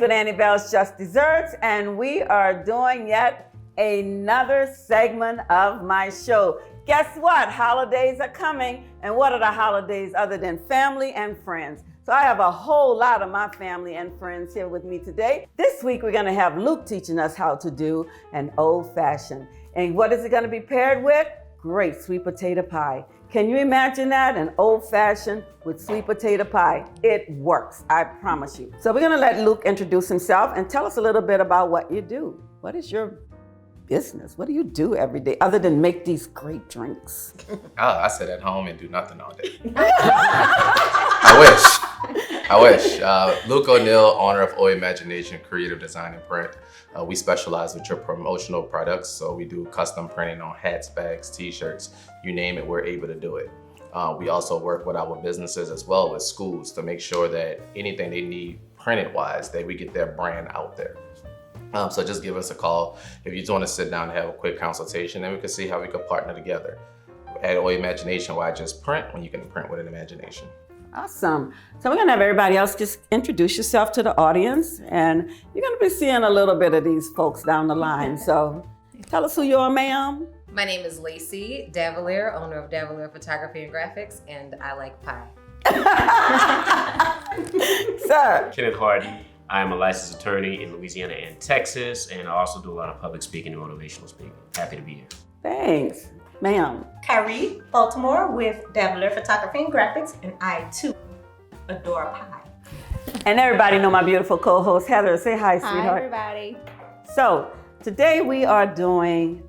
Holidays with Annie Bell's Just Desserts, and we are doing yet another segment of my show. Guess what? Holidays are coming, and what are the holidays other than family and friends? So I have a whole lot of my family and friends here with me today. This week we're gonna have Luke teaching us how to do an old-fashioned. And what is it gonna be paired with? Great sweet potato pie. Can you imagine that? An old-fashioned with sweet potato pie. It works, I promise you. So we're gonna let Luke introduce himself and tell us a little bit about what you do. What is your business? What do you do every day other than make these great drinks? I sit at home and do nothing all day. I wish. Luke O'Neill, owner of O Imagination Creative Design and Print. We specialize with your promotional products. So we do custom printing on hats, bags, t-shirts, you name it, we're able to do it. We also work with our businesses as well as schools to make sure that anything they need printed wise, that we get their brand out there. So just give us a call if you just want to sit down and have a quick consultation, and we can see how we could partner together. At O Imagination, why just print when you can print with an imagination? Awesome. So we're gonna have everybody else just introduce yourself to the audience, and you're gonna be seeing a little bit of these folks down the line. So tell us who you are, ma'am. My name is Lacy Davillier, owner of Davillier Photography and Graphics, and I like pie. Sir. Kenneth Hardin. I am a licensed attorney in Louisiana and Texas, and I also do a lot of public speaking and motivational speaking. Happy to be here. Thanks, ma'am. Kari, Baltimore with Davillier Photography and Graphics, and I too adore pie. And everybody know my beautiful co-host, Heather. Say hi, sweetheart. Hi, everybody. So today we are doing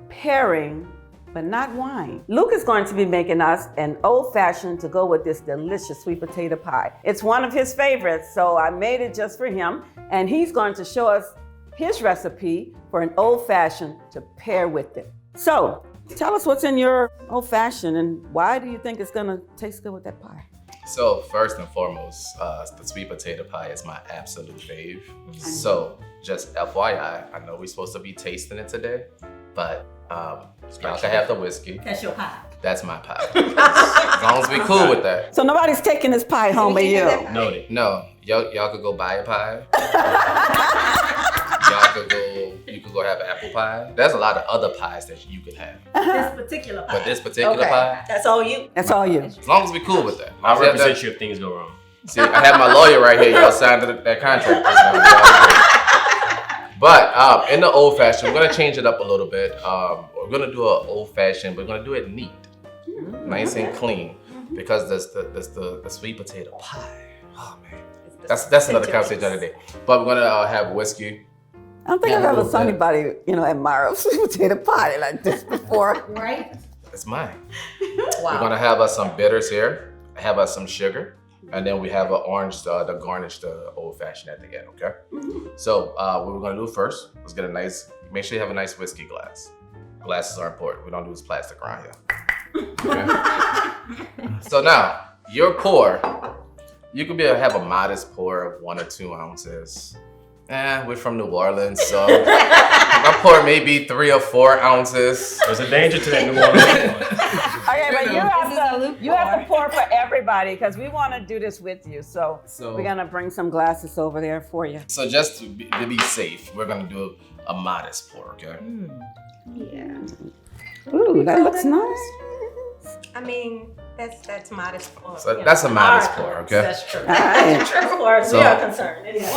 pairing, but not wine. Luke is going to be making us an old-fashioned to go with this delicious sweet potato pie. It's one of his favorites, so I made it just for him, and he's going to show us his recipe for an old-fashioned to pair with it. So tell us what's in your old-fashioned and why do you think it's gonna taste good with that pie? So first and foremost, the sweet potato pie is my absolute fave. So just FYI, I know we're supposed to be tasting it today, but y'all can have the whiskey. That's your pie. That's my pie. As long as we cool with that. So nobody's taking this pie home but you. Noted. No, y'all could go buy a pie. You could go have apple pie. There's a lot of other pies that you could have. This particular pie. But this particular pie, That's all you. That's all you. as long as we cool with that. I'll represent you if things go wrong. See, I have my lawyer right here. Y'all signed that contract. But in the old fashioned, we're gonna change it up a little bit. We're gonna do an old fashioned, but we're gonna do it neat, nice and clean, because the sweet potato pie. Oh man, that's another conversation the other day. But we're gonna have whiskey. I don't think I've ever seen anybody, admire a sweet potato pie like this before. Right? It's mine. Wow. We're gonna have us some bitters here. Have us some sugar. And then we have an orange to garnish the old fashioned at the end, okay? So what we're gonna do first, let's get make sure you have a nice whiskey glass. Glasses are important. We don't do this plastic around here. Okay? So now, your pour, you could have a modest pour of 1 or 2 ounces. We're from New Orleans, so my pour may be 3 or 4 ounces. There's a danger to that New Orleans. Okay, but you have to pour for everybody because we want to do this with you. So we're gonna bring some glasses over there for you. So just to be safe, we're gonna do a modest pour, okay? Yeah. Ooh, that looks nice. I mean, that's modest pour. So that's a modest pour, okay? That's true. All right. As far as we are concerned, it is.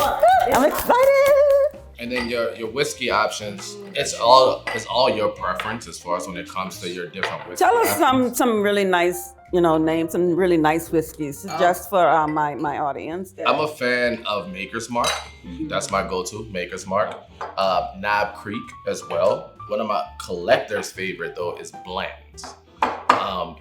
I'm excited. And then your whiskey options, it's all your preference as far as when it comes to your different whiskey. Tell us some really nice, names, some really nice whiskeys, just for my audience. I'm a fan of Maker's Mark. That's my go-to, Maker's Mark. Knob Creek as well. One of my collector's favorite though is blends.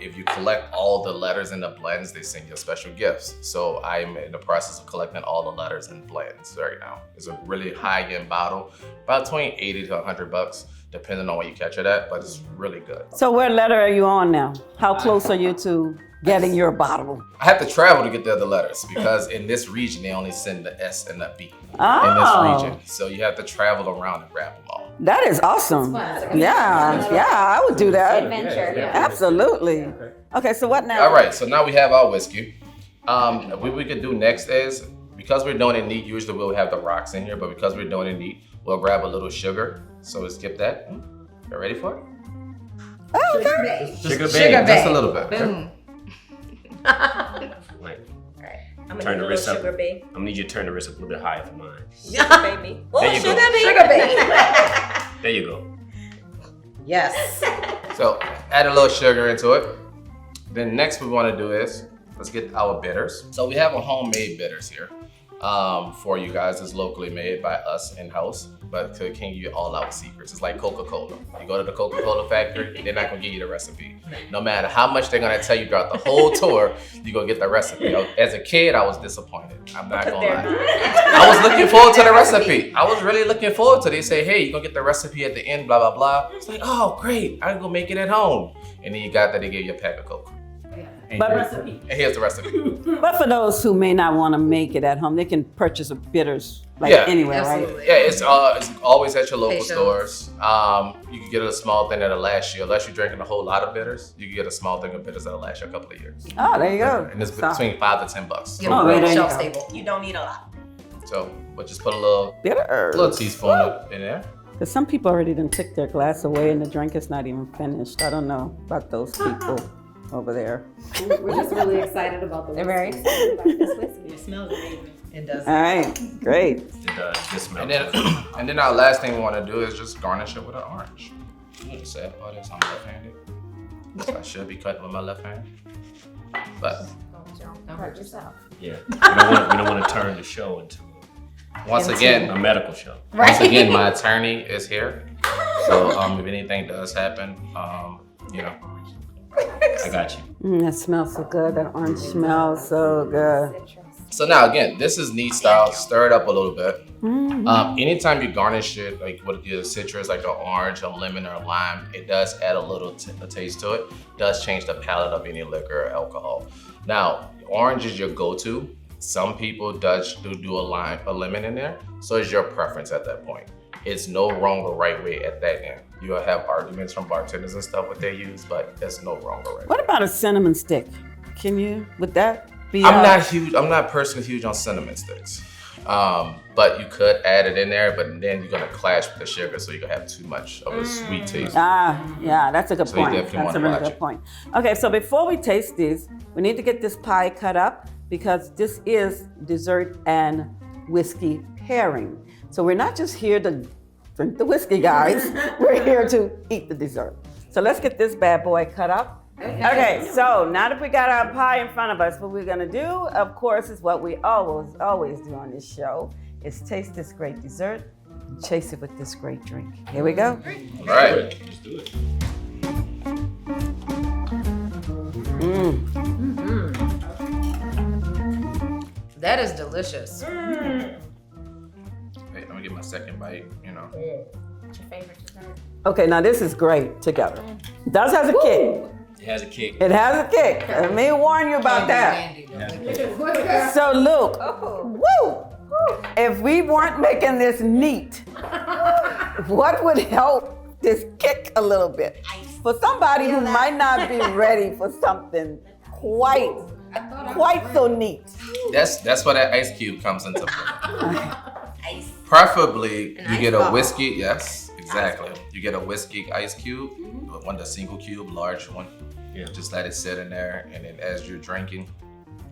If you collect all the letters in the blends, they send you special gifts. So I'm in the process of collecting all the letters and blends right now. It's a really high-end bottle, about between $80 to $100, depending on where you catch it at, but it's really good. So what letter are you on now? How close are you to getting your bottle? I have to travel to get the other letters because in this region, they only send the S and the B in this region. So you have to travel around and grab them all. That is awesome. Yeah, I would do that. Adventure. Yeah. Absolutely. Okay, so what now? All right, so now we have our whiskey. What we could do next is, because we're doing it neat, usually we'll have the rocks in here, but because we're doing it neat, we'll grab a little sugar. So we'll skip that. You ready for it? Oh, okay. Sugar Sugar just a babe. little bit. Boom. Wait, I'm Turn gonna the need a wrist little up. sugar babe. I'm gonna need you to turn the wrist up a little bit higher for mine. Sugar baby. Oh, There you go. sugar baby. Sugar babe. There you go. Yes. So add a little sugar into it. Then next we want to do is, let's get our bitters. So we have a homemade bitters here for you guys. It's locally made by us in-house, but to give you all our secrets. It's like Coca-Cola. You go to the Coca-Cola factory, they're not gonna give you the recipe. No matter how much they're gonna tell you throughout the whole tour, you're gonna get the recipe. As a kid, I was disappointed. I'm not gonna lie. I was looking forward to the recipe. I was really looking forward to it. They say, hey, you're gonna get the recipe at the end, blah, blah, blah. It's like, oh, great, I can go make it at home. And then you got that, they gave you a pack of Coke. But, And here's the recipe. but for those who may not want to make it at home, they can purchase a bitters like Yeah. anywhere, Absolutely. Yeah, it's always at your local Patience. stores. You can get a small thing that'll last you. Unless you're drinking a whole lot of bitters, you can get a small thing of bitters that'll last you a couple of years. right? Oh, there you go. And it's So- between $5 to $10. Get Oh, a there you shelf go. stable. You don't need a lot. So we'll just put a little bitters. teaspoon of in there. Because some people already done took their glass away and the drink is not even finished. I don't know about those people over there. We're just really excited about the They're very excited about this whiskey. It smells amazing. It does. All right, great. It does. It smells And then, good. and then our last thing we want to do is just garnish it with an orange. The sad part is I'm left-handed, so I should be cutting with my left hand. But Don't hurt yourself. Yeah. We don't want to turn the show into once a again, medical show. once again, my attorney is here. So if anything does happen, you know, I got you. That smells so good. That orange smells so good. So now again, this is neat style. Stir it up a little bit. Mm. Anytime you garnish it, like with your citrus, like an orange, a lemon, or a lime, it does add a little a taste to it. Does change the palate of any liquor or alcohol. Now, orange is your go-to. Some people do a lemon in there, so it's your preference at that point. It's no wrong or right way at that end. You'll have arguments from bartenders and stuff what they use, but there's no wrong or right. What about a cinnamon stick? Would that be? I'm not personally huge on cinnamon sticks. But you could add it in there, but then you're gonna clash with the sugar, so you're gonna have too much of a sweet taste. Yeah, that's a good So you point. definitely That's a wanna really watch good it. point. Okay, so before we taste these, we need to get this pie cut up because this is dessert and whiskey pairing. So we're not just here to drink the whiskey, guys. We're here to eat the dessert. So let's get this bad boy cut up. Okay, so now that we got our pie in front of us, what we're gonna do, of course, is what we always do on this show, is taste this great dessert and chase it with this great drink. Here we go. All right. Let's do it. That is delicious. Hey, let me get my second bite, you know. What's your favorite dessert? Okay, now this is great together. It does has a kick. It has a kick. It has a kick. Let me warn you about that. So Luke, woo! If we weren't making this neat, what would help this kick a little bit? For somebody who might not be ready for something quite so neat. That's where that ice cube comes into play. Preferably, you get a whiskey. Yes, exactly. You get a whiskey ice cube, one the single cube, large one. Yeah. Just let it sit in there, and then as you're drinking,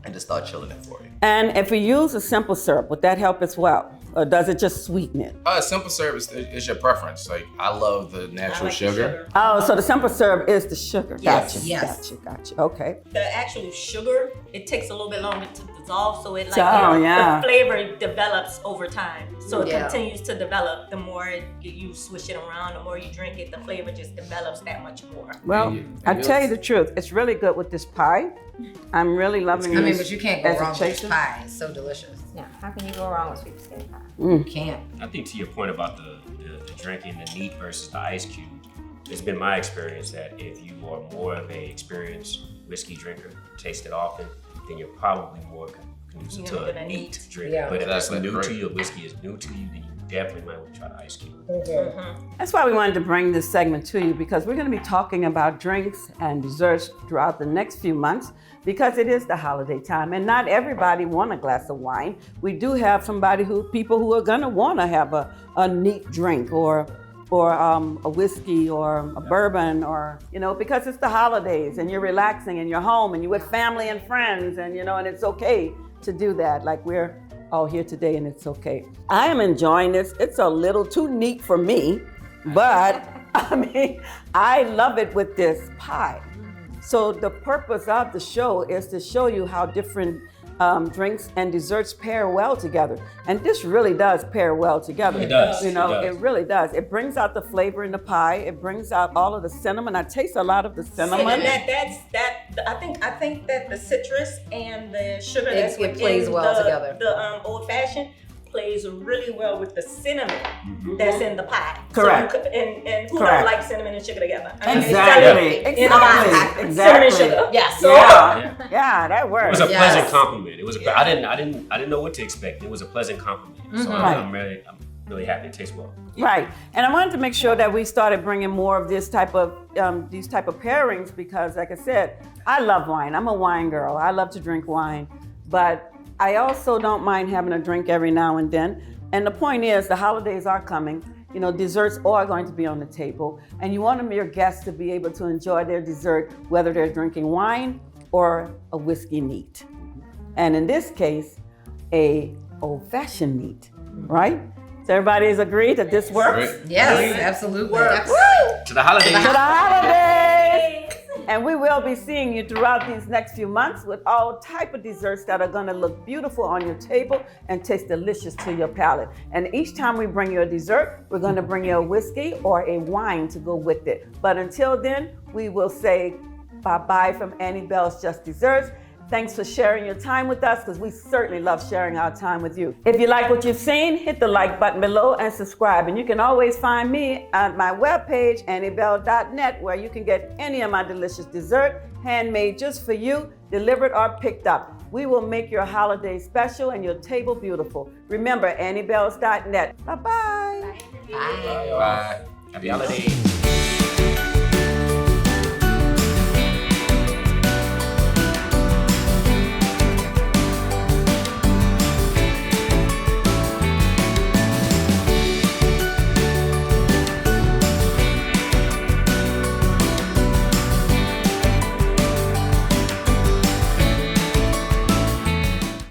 and just start chilling it for you. And if we use a simple syrup, would that help as well? Or does it just sweeten it? Simple syrup is your preference. Like I love the natural sugar. Oh, so the simple syrup is the sugar. Yes. Gotcha. Yes. Gotcha. Okay. The actual sugar, it takes a little bit longer to dissolve, so it yeah. the flavor develops over time. So it Yeah. continues to develop. The more you swish it around, the more you drink it, the flavor just develops that much more. Well, Yeah, I it tell you is. the truth, it's really good with this pie. I'm really loving I this. mean, but you can't go as a wrong with this chaser. pie. It's so delicious. Yeah, how can you go wrong with sweet potato pie? You can't. I think to your point about the drinking the neat versus the ice cube, it's been my experience that if you are more of a experienced whiskey drinker, taste it often, then you're probably more conducive You're to gonna a need- neat drink. Yeah. But if it's That's new great. to you, whiskey is new to you, then you definitely might want to try the ice cube. That's why we wanted to bring this segment to you, because we're going to be talking about drinks and desserts throughout the next few months, because it is the holiday time and not everybody want a glass of wine. We do have people who are going to want to have a neat drink or a whiskey or a bourbon, or, because it's the holidays and you're relaxing and you're home and you're with family and friends, and, and it's okay to do that. Like we're all here today, and it's okay. I am enjoying this. It's a little too neat for me, but I love it with this pie. So the purpose of the show is to show you how different drinks and desserts pair well together. And this really does pair well together. It does. It really does. It brings out the flavor in the pie. It brings out all of the cinnamon. I taste a lot of the cinnamon. And I think that the citrus and the sugar It plays well together. The old fashioned plays really well with the cinnamon that's in the pie. Correct. So and who Correct. don't like cinnamon and sugar together? Exactly. In a pie. Exactly. Cinnamon and sugar. Yes. So, Yeah, that It works. was a Yes. pleasant compliment. It was. I didn't know what to expect. It was a pleasant compliment. So I'm really happy. It tastes well. Right, and I wanted to make sure that we started bringing more of these type of pairings, because, like I said, I love wine. I'm a wine girl. I love to drink wine, but I also don't mind having a drink every now and then. And the point is, the holidays are coming. Desserts are going to be on the table, and you want your guests to be able to enjoy their dessert, whether they're drinking wine or a whiskey neat. And in this case, a old-fashioned neat, right? So everybody's agreed that this works? Right. Yes, absolutely. To the holidays. To the holidays! And we will be seeing you throughout these next few months with all type of desserts that are gonna look beautiful on your table and taste delicious to your palate. And each time we bring you a dessert, we're gonna bring you a whiskey or a wine to go with it. But until then, we will say bye-bye from Annie Bell's Just Desserts. Thanks for sharing your time with us, because we certainly love sharing our time with you. If you like what you've seen, hit the like button below and subscribe. And you can always find me at my webpage, anniebell.net, where you can get any of my delicious dessert, handmade just for you, delivered or picked up. We will make your holiday special and your table beautiful. Remember, anniebells.net. Bye-bye. Bye. Bye. Happy holidays.